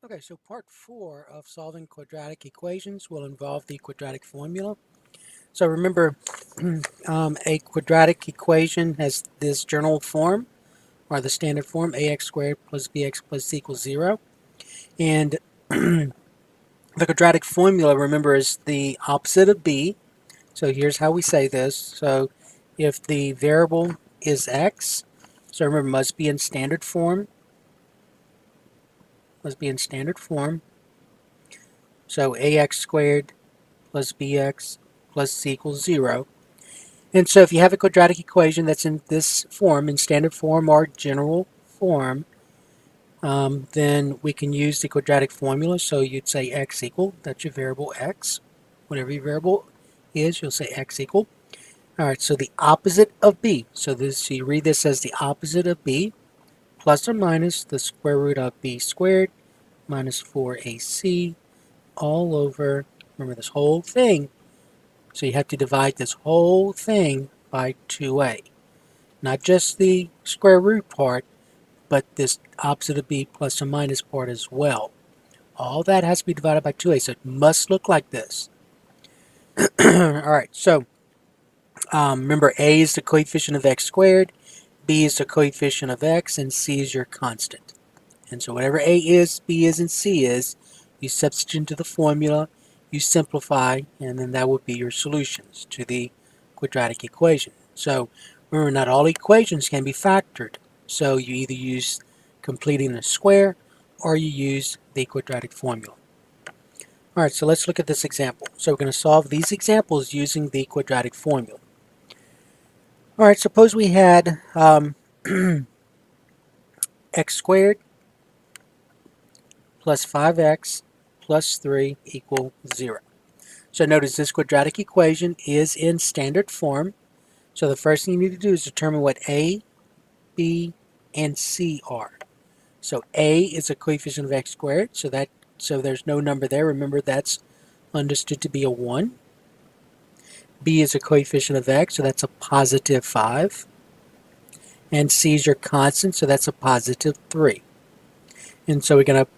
Okay, so part 4 of solving quadratic equations will involve the quadratic formula. So remember, a quadratic equation has this general form, or the standard form, ax squared plus bx plus c equals 0. And the quadratic formula, remember, is the opposite of b. So here's how we say this. So if the variable is x, so remember, must be in standard form, So ax squared plus bx plus c equals 0. And so if you have a quadratic equation that's in this form, in standard form or general form, then we can use the quadratic formula. So you'd say x equal, that's your variable x. Whatever your variable is, you'll say x equal. All right, so the opposite of b. So you read this as the opposite of b, plus or minus the square root of b squared minus 4ac all over, remember this whole thing. So you have to divide this whole thing by 2a. Not just the square root part, but this opposite of b plus or minus part as well. All that has to be divided by 2a, so it must look like this. Alright, so remember, a is the coefficient of x squared, b is the coefficient of x, and c is your constant. And so whatever a is, b is, and c is, you substitute into the formula, you simplify, and then that would be your solutions to the quadratic equation. So remember, not all equations can be factored. So you either use completing the square or you use the quadratic formula. Alright, so let's look at this example. So we're going to solve these examples using the quadratic formula. Alright, suppose we had x squared plus 5x plus 3 equal 0. So notice this quadratic equation is in standard form. So the first thing you need to do is determine what a, b, and c are. So a is a coefficient of x squared, so there's no number there. Remember, that's understood to be a 1. B is a coefficient of x, so that's a positive 5. And c is your constant, so that's a positive 3. And so we're going to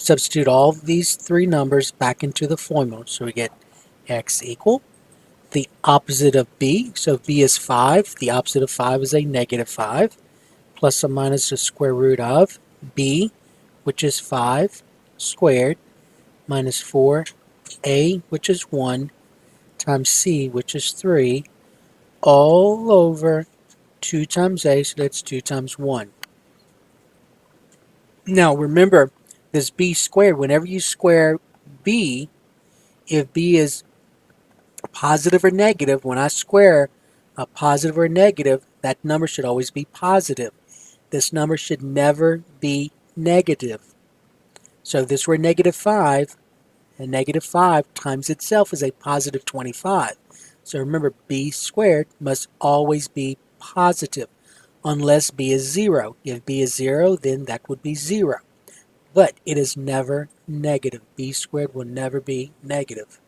substitute all of these three numbers back into the formula. So we get x equal the opposite of b. So if b is 5, the opposite of 5 is a negative 5, plus or minus the square root of b, which is 5, squared, minus 4a, which is 1, times c, which is 3, all over 2 times a, so that's 2 times 1. Now remember, this b squared, whenever you square b, if b is positive or negative, when I square a positive or negative, that number should always be positive. This number should never be negative. So if this were negative 5, and negative 5 times itself is a positive 25. So remember, b squared must always be positive, unless b is 0. If b is 0, then that would be 0. But it is never negative. B squared will never be negative.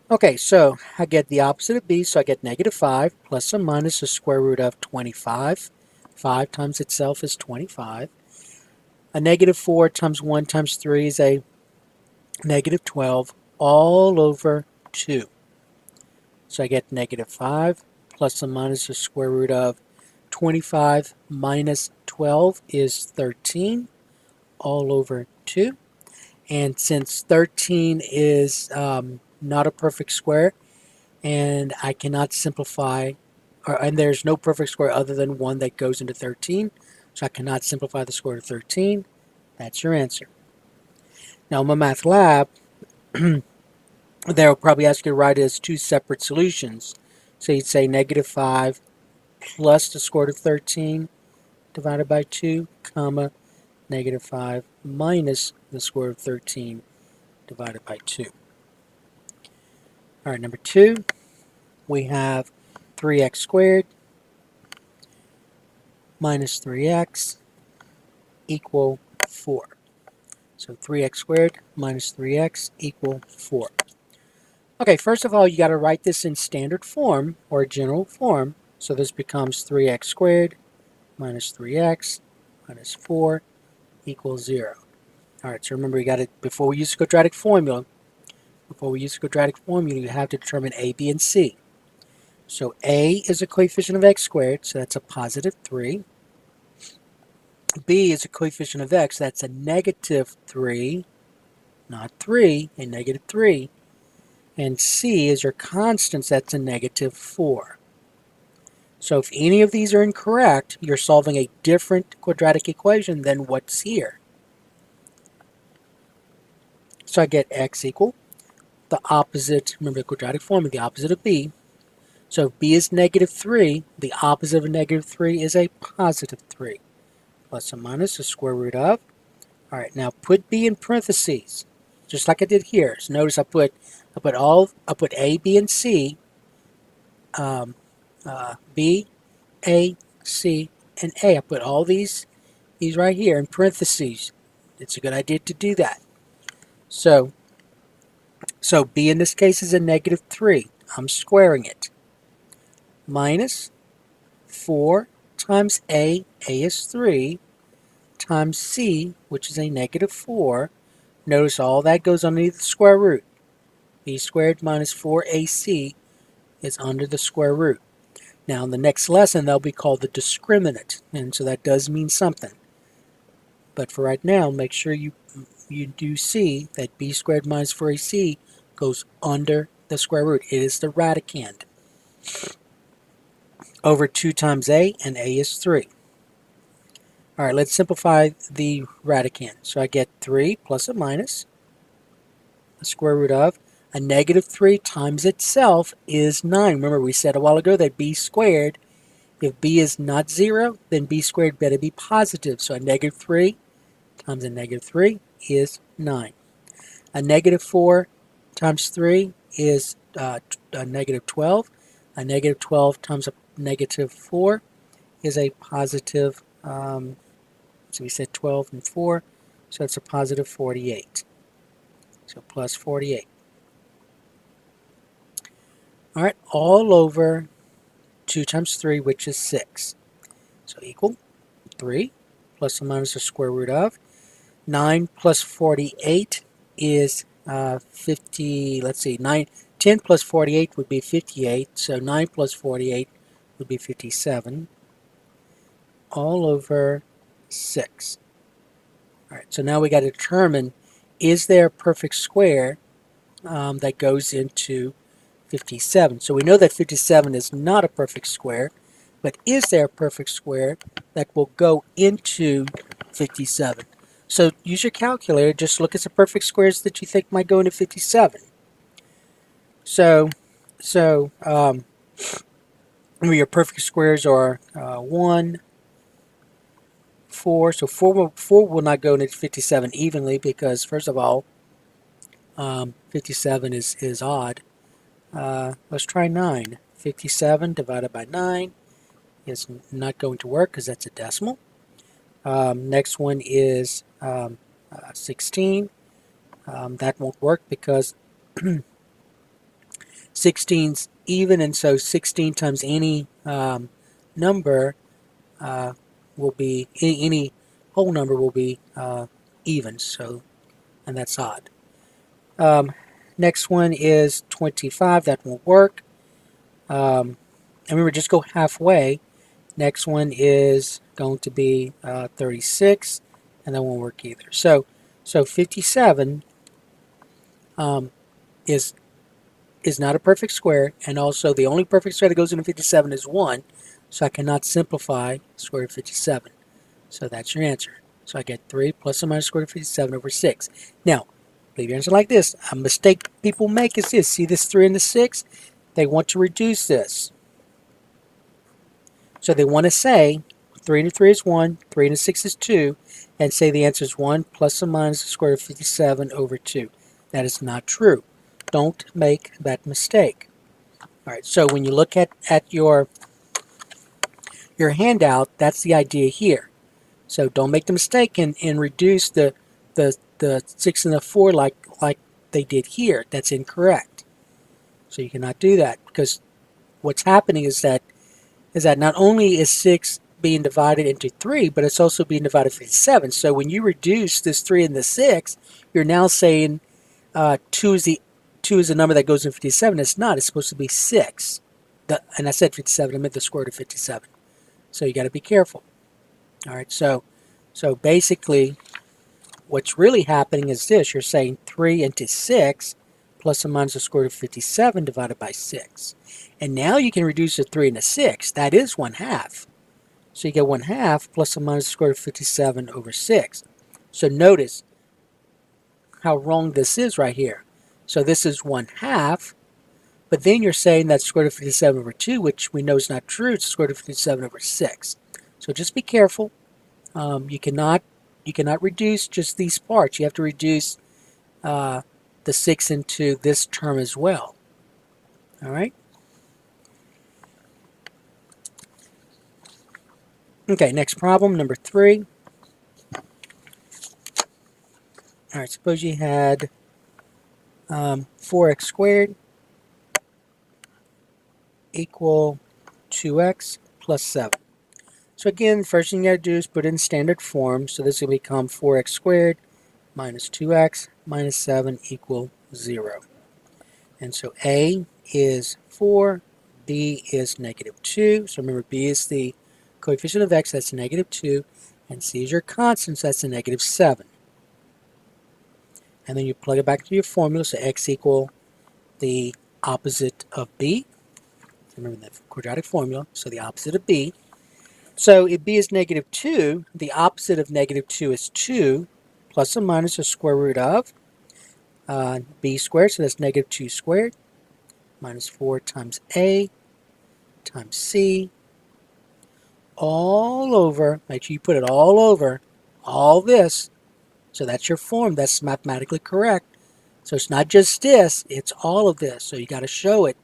Okay, so I get the opposite of b, so I get negative 5 plus or minus the square root of 25. 5 times itself is 25. A negative 4 times 1 times 3 is a negative 12 all over 2. So I get negative 5 plus or minus the square root of 25 minus 12 is 13 all over 2. And since 13 is not a perfect square, and I cannot simplify, and there's no perfect square other than one that goes into 13, so I cannot simplify the square root of 13. That's your answer. Now in my math lab, they'll probably ask you to write it as two separate solutions. So you'd say negative 5 plus the square root of 13 divided by 2, comma, negative 5 minus the square root of 13 divided by 2. All right, number 2, we have 3x squared minus 3x equal 4. So 3x squared minus 3x equal 4. Okay, first of all, you got to write this in standard form or general form. So this becomes 3x squared minus 3x minus 4 equals 0. All right, so remember, we got it before we use the quadratic formula. Before we use the quadratic formula, you have to determine a, b, and c. So a is a coefficient of x squared, so that's a positive 3. B is a coefficient of x, that's a negative 3, not 3, a negative 3. And c is your constants, that's a negative 4. So if any of these are incorrect, you're solving a different quadratic equation than what's here. So I get x equal the opposite, remember the quadratic formula, the opposite of b. So if b is negative 3, the opposite of negative 3 is a positive 3. Plus or minus the square root of. All right, now put b in parentheses, just like I did here. So notice I put a, b, and c, b, a, c, and a. I put all these right here in parentheses. It's a good idea to do that. So b in this case is a negative 3. I'm squaring it. Minus 4 times a is 3, times c, which is a negative 4. Notice all that goes underneath the square root. B squared minus 4ac is under the square root. Now in the next lesson, that'll be called the discriminant, and so that does mean something. But for right now, make sure you do see that b squared minus 4ac goes under the square root. It is the radicand. Over 2 times a, and a is 3. All right, let's simplify the radicand. So I get 3 plus or minus the square root of a negative 3 times itself is 9. Remember, we said a while ago that b squared, if b is not 0, then b squared better be positive. So a negative 3 times a negative 3 is 9. A negative 4 times 3 is a negative 12. A negative 12 times a negative 4 is a positive, so we said 12 and 4, so it's a positive 48. So plus 48. All right, all over 2 times 3, which is 6. So equal 3 plus or minus the square root of. 9 plus 48 is 50, let's see, 10 plus 48 would be 58, so 9 plus 48 would be 57, all over 6. All right, so now we got to determine, is there a perfect square that goes into 57? So we know that 57 is not a perfect square, but is there a perfect square that will go into 57? So use your calculator, just look at the perfect squares that you think might go into 57. So your perfect squares are 1, 4. So 4 will not go into 57 evenly because, first of all, 57 is odd. Let's try 9. 57 divided by 9 is not going to work because that's a decimal. Next one is 16. That won't work because 16's even, and so 16 times any number will be, any whole number will be even, so, and that's odd. Next one is 25. That won't work. And remember, just go halfway. Next one is going to be 36, and that won't work either. So 57 is not a perfect square, and also the only perfect square that goes into 57 is 1, so I cannot simplify square root of 57. So that's your answer. So I get 3 plus or minus square root of 57 over 6. Now, leave your answer like this. A mistake people make is this. See this 3 and the 6? They want to reduce this. So they want to say 3 into 3 is 1, 3 into 6 is 2, and say the answer is 1 plus or minus the square root of 57 over 2. That is not true. Don't make that mistake. All right, so when you look at your handout, that's the idea here. So don't make the mistake and reduce the 6 and the 4 like they did here. That's incorrect. So you cannot do that, because what's happening is that not only is 6 being divided into 3, but it's also being divided 57. So when you reduce this 3 and the 6, you're now saying 2 is the number that goes in 57. It's not. It's supposed to be 6. And I said 57. I meant the square root of 57. So you got to be careful. All right. So basically, what's really happening is this. You're saying 3 into 6 plus or minus the square root of 57 divided by 6. And now you can reduce the 3 into 6. That is 1/2. So you get 1/2 plus or minus the square root of 57 over 6. So notice how wrong this is right here. So this is 1/2, but then you're saying that's square root of 57 over 2, which we know is not true. It's square root of 57 over 6. So just be careful. You cannot reduce just these parts. You have to reduce the 6 into this term as well. All right? Okay, next problem, number 3. All right, suppose you had 4x squared equal 2x plus 7. So again, first thing you got to do is put in standard form. So this will become 4x squared minus 2x minus 7 equal 0. And so A is 4, B is negative 2. So remember, B is the coefficient of x, that's negative 2, and C is your constant, so that's a negative 7. And then you plug it back into your formula, so x equal the opposite of b. Remember the quadratic formula, so the opposite of b. So if b is negative 2, the opposite of negative 2 is 2, plus or minus the square root of b squared, so that's negative 2 squared, minus 4 times a times c, all over, make sure you put it all over, all this. So that's your form. That's mathematically correct. So it's not just this, it's all of this. So you got to show it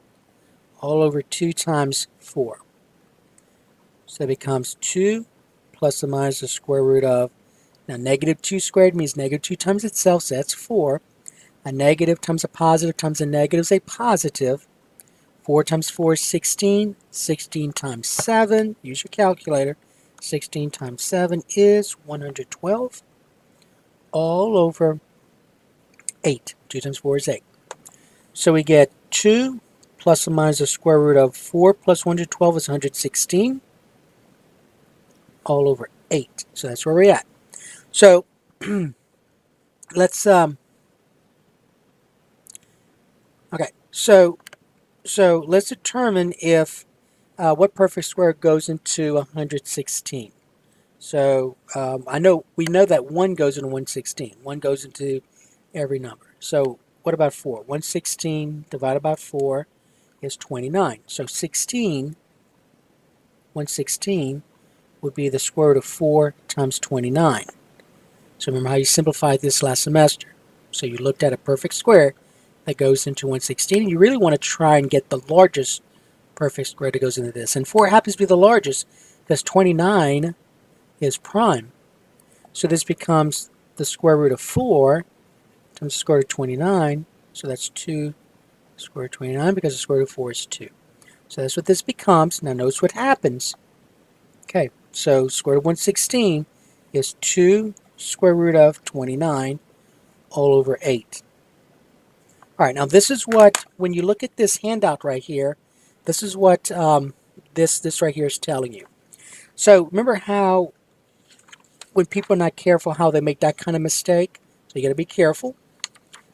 all over 2 times 4. So it becomes 2 plus or minus the square root of, now negative 2 squared means negative 2 times itself, so that's 4. A negative times a positive times a negative is a positive. 4 times 4 is 16. 16 times 7, use your calculator. 16 times 7 is 112. All over 8. 2 times 4 is 8. So we get 2 plus or minus the square root of 4 plus 112 is 116. All over 8. So that's where we're at. So let's okay. So let's determine if what perfect square goes into 116. So we know that 1 goes into 116. 1 goes into every number. So what about 4? 116 divided by 4 is 29. So 116 would be the square root of 4 times 29. So remember how you simplified this last semester. So you looked at a perfect square that goes into 116, and you really want to try and get the largest perfect square that goes into this. And 4 happens to be the largest because 29 is prime. So this becomes the square root of 4 times the square root of 29. So that's 2 square root of 29 because the square root of 4 is 2. So that's what this becomes. Now notice what happens. Okay, so square root of 116 is 2 square root of 29 all over 8. All right, now this is what, when you look at this handout right here, this is what this right here is telling you. So remember how when people are not careful how they make that kind of mistake? So you got to be careful.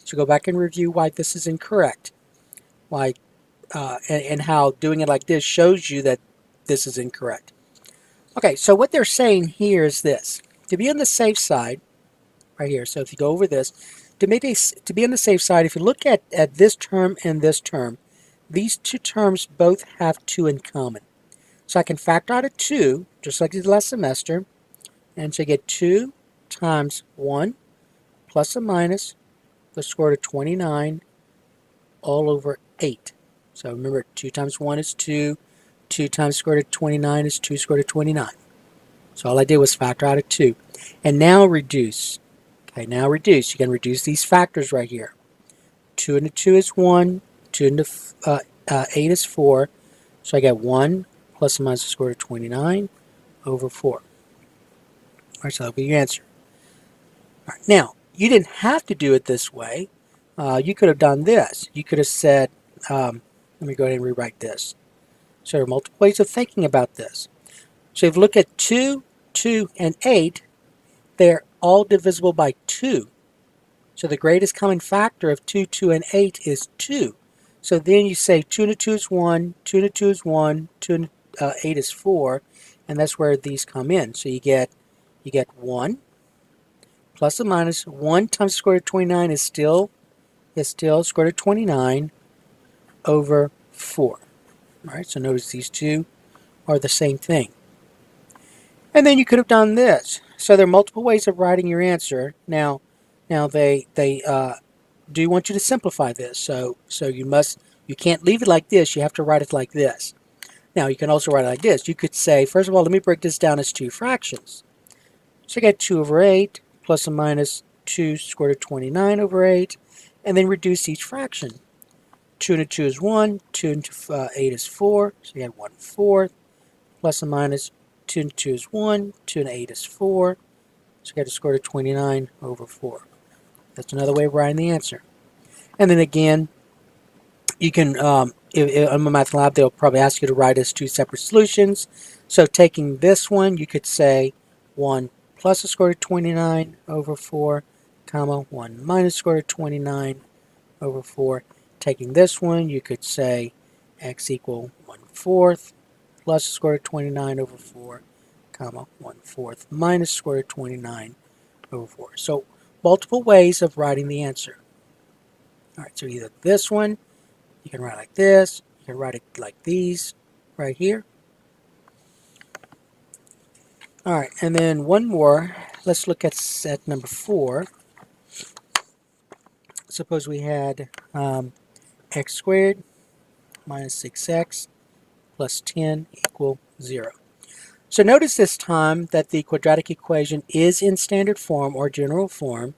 So go back and review why this is incorrect. Why and how doing it like this shows you that this is incorrect. Okay, so what they're saying here is this. To be on the safe side, right here, so if you go over this, to be on the safe side, if you look at this term and this term, these two terms both have 2 in common. So I can factor out a 2, just like I did last semester, and so I get 2 times 1 plus or minus the square root of 29 all over 8. So remember, 2 times 1 is 2. 2 times square root of 29 is 2 square root of 29. So all I did was factor out a 2. And now reduce. Okay, now reduce. You can reduce these factors right here. 2 into 2 is 1. 2 into 8 is 4. So I get 1 plus or minus the square root of 29 over 4. All right, so that'll be your answer. All right, now, you didn't have to do it this way. You could have done this. You could have said, let me go ahead and rewrite this. So there are multiple ways of thinking about this. So if you look at 2, 2, and 8, they're all divisible by 2. So the greatest common factor of 2, 2, and 8 is 2. So then you say 2 and 2 is 1, 2 and 2 is 1, 2 and 8 is 4, and that's where these come in. So you get 1 plus or minus 1 times the square root of 29 is still square root of 29 over 4. All right, so notice these two are the same thing. And then you could have done this. So there are multiple ways of writing your answer. Now they do want you to simplify this. So you can't leave it like this. You have to write it like this. Now you can also write it like this. You could say, first of all, let me break this down as 2 fractions. So you get 2 over 8 plus or minus 2 square root of 29 over 8, and then reduce each fraction. 2 into 2 is 1, 2 into 8 is 4, so you get 1/4, plus or minus 2 into 2 is 1, 2 and 8 is 4, so you get the square root of 29 over 4. That's another way of writing the answer. And then again, you can, in my math lab, they'll probably ask you to write as 2 separate solutions. So taking this one, you could say 1 plus the square root of 29 over 4, comma, 1 minus square root of 29 over 4. Taking this one, you could say x equal 1/4 plus the square root of 29 over 4, comma, 1/4 minus square root of 29 over 4. So multiple ways of writing the answer. All right, so either this one, you can write like this, you can write it like these right here. All right, and then one more. Let's look at number 4. Suppose we had x squared minus 6x plus 10 equal 0. So notice this time that the quadratic equation is in standard form or general form.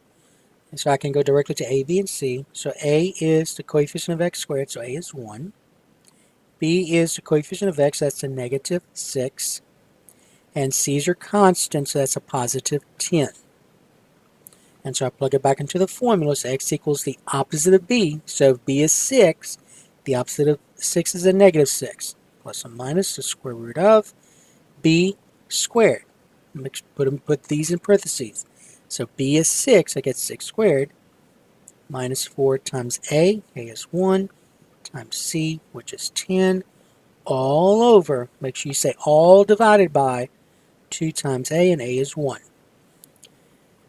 And so I can go directly to A, B, and C. So A is the coefficient of x squared, so A is 1. B is the coefficient of x, that's a negative 6. And C's are constant, so that's a positive 10. And so I plug it back into the formula, so x equals the opposite of b. So if b is 6, the opposite of 6 is a negative 6. Plus or minus the square root of b squared. Put these in parentheses. So b is 6, I get 6 squared, minus 4 times a is 1, times c, which is 10, all over, make sure you say all divided by 2 times a, and a is 1.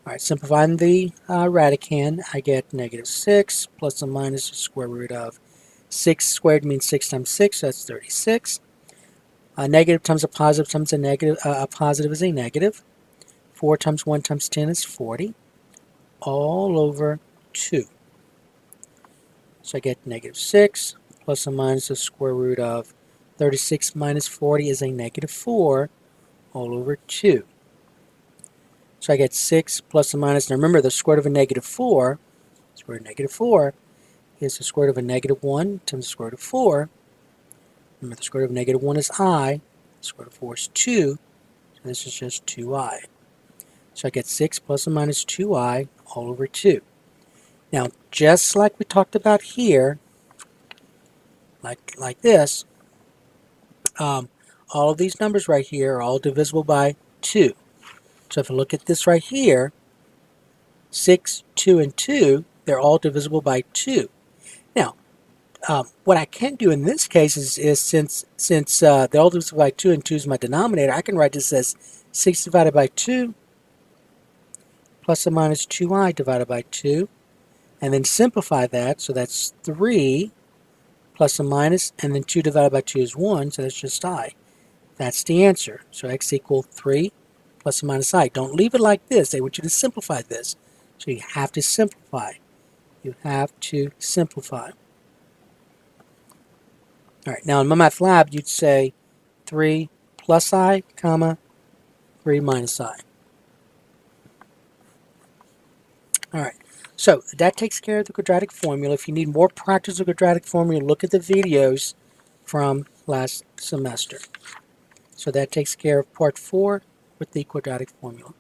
Alright, simplifying the radicand, I get negative 6 plus or minus the square root of 6 squared means 6 times 6, so that's 36. Negative times a negative, a positive is a negative. 4 times 1 times 10 is 40, all over 2. So I get negative 6 plus or minus the square root of 36 minus 40 is a negative 4, all over 2. So I get 6 plus or minus, now remember the square root of a negative 4, square root of negative 4 is the square root of a negative 1 times the square root of 4. Remember the square root of negative 1 is I, the square root of 4 is 2, so this is just 2i. So I get 6 plus or minus 2i all over 2. Now just like we talked about here, like this, all of these numbers right here are all divisible by 2. So if I look at this right here, 6, 2, and 2, they're all divisible by 2. Now, what I can do in this case is since they're all divisible by 2 and 2 is my denominator, I can write this as 6 divided by 2 plus or minus 2i divided by 2, and then simplify that, so that's 3 plus or minus, and then 2 divided by 2 is 1, so that's just I. That's the answer. So x equals 3 plus or minus I. Don't leave it like this. They want you to simplify this. So you have to simplify. You have to simplify. All right, now in my math lab, you'd say 3 plus I, comma, 3 minus I. All right, so that takes care of the quadratic formula. If you need more practice of quadratic formula, look at the videos from last semester. So that takes care of part 4 with the quadratic formula.